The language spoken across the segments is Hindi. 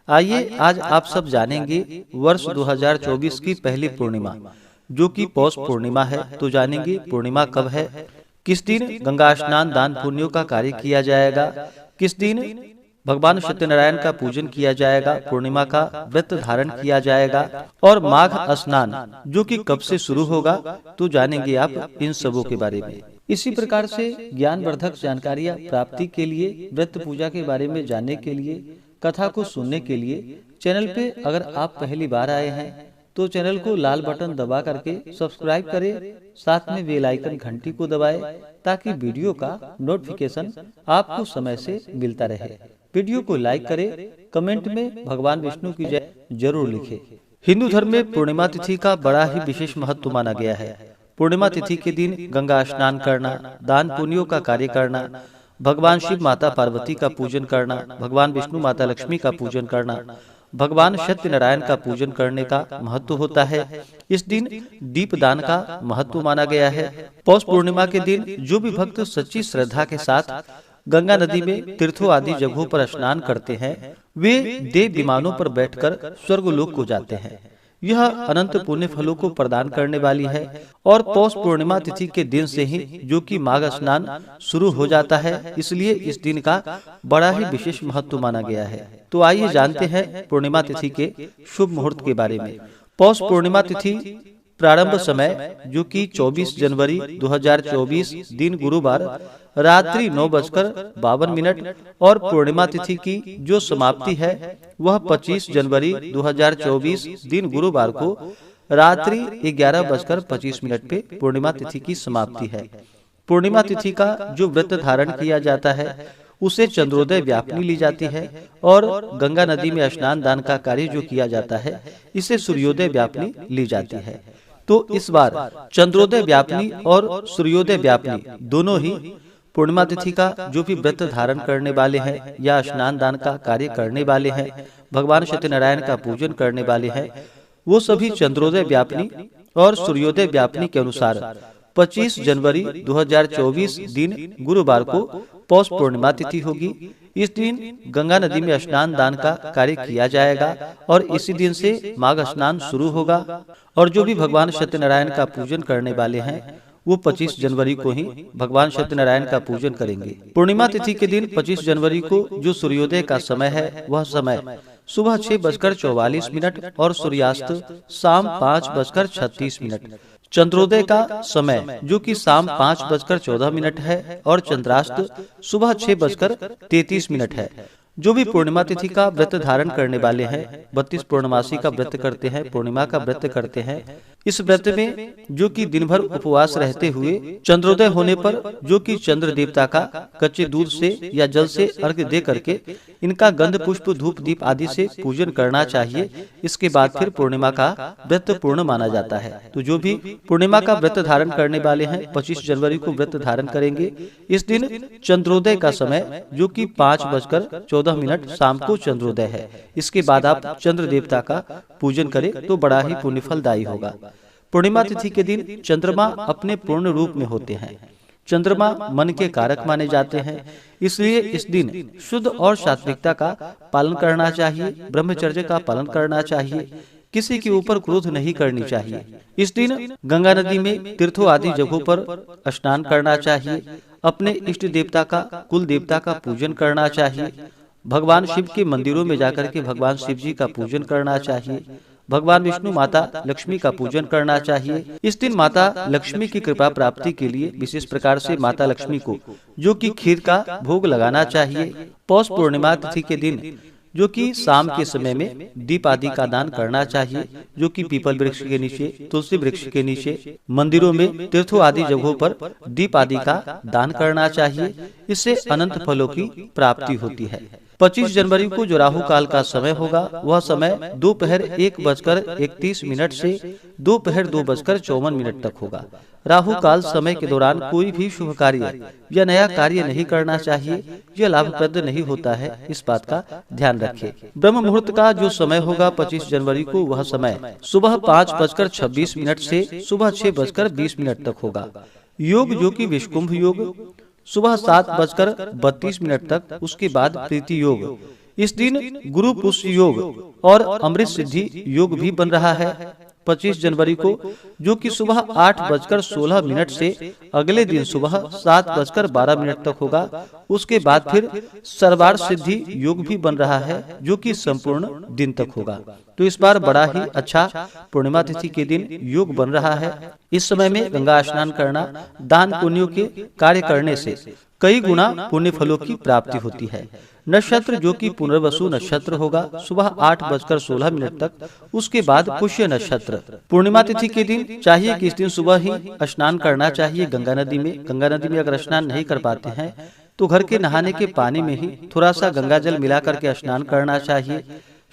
आइए आज आप सब जानेंगे वर्ष 2024 की पहली पूर्णिमा जो कि पौष पूर्णिमा है। तो जानेंगे पूर्णिमा कब है, किस दिन गंगा स्नान दान पुण्यों का कार्य किया जाएगा, किस दिन भगवान सत्यनारायण का पूजन किया जाएगा, पूर्णिमा का व्रत धारण किया जाएगा और माघ स्नान जो कि कब से शुरू होगा। तो जानेंगे आप इन सबों के बारे में। इसी प्रकार से ज्ञानवर्धक जानकारियां प्राप्ति के लिए, व्रत पूजा के बारे में जानने के लिए, कथा को सुनने के लिए चैनल पे अगर आप पहली बार आए हैं तो चैनल को लाल बटन दबा करके सब्सक्राइब करें, साथ में बेल आइकन घंटी को दबाएं ताकि वीडियो का नोटिफिकेशन आपको समय से मिलता रहे। वीडियो को लाइक करें, कमेंट में भगवान विष्णु की जय जरूर लिखें। हिंदू धर्म में पूर्णिमा तिथि का बड़ा ही विशेष महत्व माना गया है। पूर्णिमा तिथि के दिन गंगा स्नान करना, दान पुण्यों का कार्य करना, भगवान शिव माता पार्वती का पूजन करना, भगवान विष्णु माता लक्ष्मी का पूजन करना, भगवान सत्यनारायण का पूजन करने का महत्व होता है। इस दिन दीप दान का महत्व माना गया है। पौष पूर्णिमा के दिन जो भी भक्त सच्ची श्रद्धा के साथ गंगा नदी में तीर्थों आदि जगहों पर स्नान करते हैं वे देव विमानों पर बैठकर स्वर्गलोक को जाते हैं। यह अनंत पुण्य फलों को प्रदान करने वाली है और पौष पूर्णिमा तिथि के दिन से ही जो कि माघ स्नान शुरू हो जाता है, इसलिए इस दिन का बड़ा ही विशेष महत्व माना गया है। तो आइए जानते हैं पूर्णिमा तिथि के शुभ मुहूर्त के बारे में। पौष पूर्णिमा तिथि प्रारंभ समय जो कि 24 जनवरी 2024 दिन गुरुवार रात्रि 9:52 और पूर्णिमा तिथि की जो समाप्ति है वह 25 जनवरी 2024 दिन गुरुवार को रात्रि 11:25 पे पूर्णिमा तिथि की समाप्ति है। पूर्णिमा तिथि का जो व्रत धारण किया जाता है उसे चंद्रोदय व्यापनी ली जाती है और गंगा नदी में स्नान दान का कार्य जो किया जाता है इसे सूर्योदय व्यापनी ली जाती है। तो इस बार चंद्रोदय व्यापनी और सूर्योदय व्यापनी दोनों ही पूर्णिमा तिथि का जो भी व्रत धारण करने वाले हैं या स्नान दान का कार्य करने वाले हैं, भगवान सत्यनारायण का पूजन करने वाले हैं, वो सभी चंद्रोदय व्यापनी और सूर्योदय व्यापनी के अनुसार 25 जनवरी 2024 दिन गुरुवार को पौष पूर्णिमा तिथि होगी। इस दिन गंगा नदी में स्नान दान का कार्य किया जाएगा और इसी दिन से माघ स्नान शुरू होगा और जो भी भगवान सत्यनारायण का पूजन करने वाले हैं वो 25 जनवरी को ही भगवान सत्यनारायण का पूजन करेंगे। पूर्णिमा तिथि के दिन 25 जनवरी को जो सूर्योदय का समय है वह समय सुबह 6:44 और सूर्यास्त शाम 5:36। चंद्रोदय का समय जो कि शाम 5:14 है और चंद्रास्त सुबह 6:33 है। जो भी पूर्णिमा तिथि का व्रत धारण करने वाले हैं, 32 पूर्णमासी का व्रत करते हैं, पूर्णिमा का व्रत करते हैं, इस व्रत में जो कि दिन भर उपवास रहते हुए चंद्रोदय होने पर जो कि चंद्र देवता का कच्चे दूध से या जल से अर्घ्य दे करके इनका गंध पुष्प धूप दीप आदि से पूजन करना चाहिए। इसके बाद फिर पूर्णिमा का व्रत पूर्ण माना जाता है। तो जो भी पूर्णिमा का व्रत धारण करने वाले हैं 25 जनवरी को व्रत धारण करेंगे। इस दिन चंद्रोदय का समय जो कि 5:14 शाम को चंद्रोदय है। इसके बाद आप चंद्र देवता का पूजन करें तो बड़ा ही पुण्य फलदायी होगा। पूर्णिमा तिथि के दिन चंद्रमा अपने पूर्ण रूप में होते हैं। चंद्रमा मन के कारक माने जाते हैं, इसलिए इस दिन शुद्ध और सात्विकता का पालन करना चाहिए, ब्रह्मचर्य का पालन करना चाहिए, किसी के ऊपर क्रोध नहीं करनी चाहिए। इस दिन गंगा नदी में तीर्थों आदि जगहों पर स्नान करना चाहिए, अपने इष्ट देवता का कुल देवता का पूजन करना चाहिए, भगवान शिव के मंदिरों में जाकर के भगवान शिव जी का पूजन करना चाहिए, भगवान विष्णु माता लक्ष्मी का पूजन करना चाहिए। इस दिन माता लक्ष्मी की कृपा प्राप्ति के लिए विशेष प्रकार से माता लक्ष्मी को जो कि खीर का भोग लगाना चाहिए। पौष पूर्णिमा तिथि के दिन जो कि शाम के समय में दीप आदि का दान करना चाहिए, जो कि पीपल वृक्ष के नीचे, तुलसी वृक्ष के नीचे, मंदिरों में, तीर्थों आदि जगहों पर दीप आदि का दान करना चाहिए। इससे अनंत फलों की प्राप्ति होती है। 25 जनवरी को जो राहु काल का समय होगा वह समय दोपहर 1:31 से दोपहर 2:54 तक होगा। राहु काल समय के दौरान कोई भी शुभ कार्य या नया कार्य नहीं करना चाहिए, यह लाभप्रद नहीं होता है, इस बात का ध्यान रखें। ब्रह्म मुहूर्त का जो समय होगा 25 जनवरी को वह समय सुबह 5:26 से सुबह 6:20 तक होगा। योग जो कि विष्कुंभ योग सुबह 7:32 तक, उसके बाद प्रीति योग इस दिन गुरु पुष्य योग और अमृत सिद्धि योग भी बन रहा है 25 जनवरी को, जो कि सुबह 8:16 से अगले दिन सुबह 7:12 तक होगा। उसके बाद फिर सर्वार सिद्धि योग भी बन रहा है, जो कि संपूर्ण दिन तक होगा। तो इस बार बड़ा ही अच्छा पूर्णिमा तिथि के दिन योग बन रहा है। इस समय में गंगा स्नान करना, दान पुण्यों के कार्य करने से कई गुना पुण्य फलों की प्राप्ति होती है। नक्षत्र जो कि पुनर्वसु नक्षत्र होगा सुबह 8:16 तक। उसके बाद पुष्य नक्षत्र। पूर्णिमा तिथि के दिन चाहिए कि इस दिन सुबह ही स्नान करना चाहिए गंगा नदी में। गंगा नदी में अगर स्नान नहीं कर पाते हैं तो घर के नहाने के पानी में ही थोड़ा सा गंगा जल मिला करके स्नान करना चाहिए।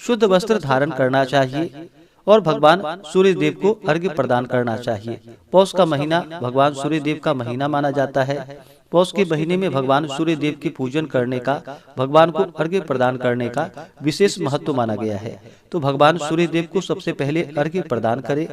शुद्ध वस्त्र धारण करना चाहिए और भगवान सूर्य देव को अर्घ्य प्रदान करना चाहिए। पौष का महीना भगवान सूर्य देव का महीना माना जाता है। पौष के महीने में भगवान सूर्य देव के पूजन करने का, भगवान को अर्घ्य प्रदान करने का विशेष महत्व माना गया है। तो भगवान सूर्य देव को सबसे पहले अर्घ्य प्रदान करें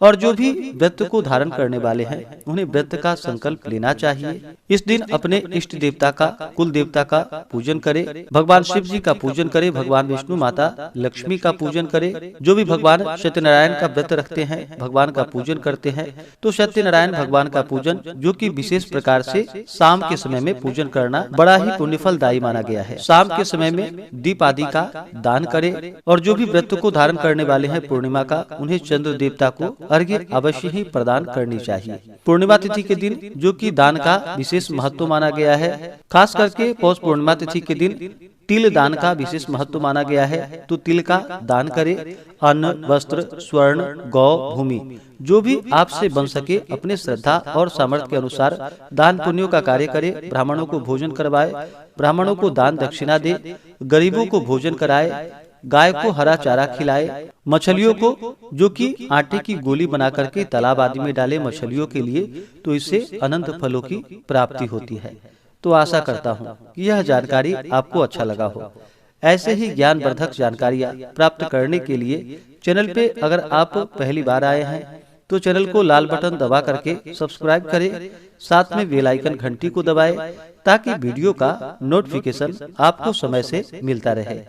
और जो भी व्रत को धारण करने वाले हैं उन्हें व्रत का संकल्प लेना चाहिए। इस दिन अपने इष्ट देवता का, कुल देवता का पूजन करें। भगवान शिव जी का पूजन करें, भगवान विष्णु, माता लक्ष्मी का पूजन करें। जो भी भगवान सत्यनारायण का व्रत रखते हैं, भगवान का पूजन करते हैं, तो सत्यनारायण भगवान का पूजन जो कि विशेष प्रकार से शाम के समय में पूजन करना बड़ा ही पुण्यफलदायी माना गया है। शाम के समय में दीप आदि का दान करें और जो भी व्रत को धारण करने वाले हैं पूर्णिमा का, उन्हें चंद्र देवता को अर्घ्य अवश्य ही प्रदान करनी चाहिए। पूर्णिमा तिथि के दिन जो कि दान का विशेष महत्व माना गया है, खास करके पौष पूर्णिमा तिथि के दिन तिल दान का विशेष महत्व माना गया है। तो तिल का दान करें। अन्न, वस्त्र, स्वर्ण, गौ, भूमि जो भी आपसे बन सके अपने श्रद्धा और सामर्थ्य के अनुसार दान पुण्यों का कार्य करें। ब्राह्मणों को भोजन करवाए, ब्राह्मणों को दान दक्षिणा दे, गरीबों को भोजन कराए, गाय को हरा चारा खिलाए, मछलियों को जो कि आटे की गोली बना करके तालाब आदि में डाले मछलियों के लिए, तो इससे अनंत फलों की प्राप्ति होती है। तो आशा करता हूँ कि यह जानकारी आपको अच्छा लगा हो। ऐसे ही ज्ञानवर्धक जानकारियाँ प्राप्त करने के लिए चैनल पे अगर आप पहली बार आए हैं तो चैनल को लाल बटन दबा करके सब्सक्राइब करें, साथ में बेल आइकन घंटी को दबाएं ताकि वीडियो का नोटिफिकेशन आपको समय से मिलता रहे।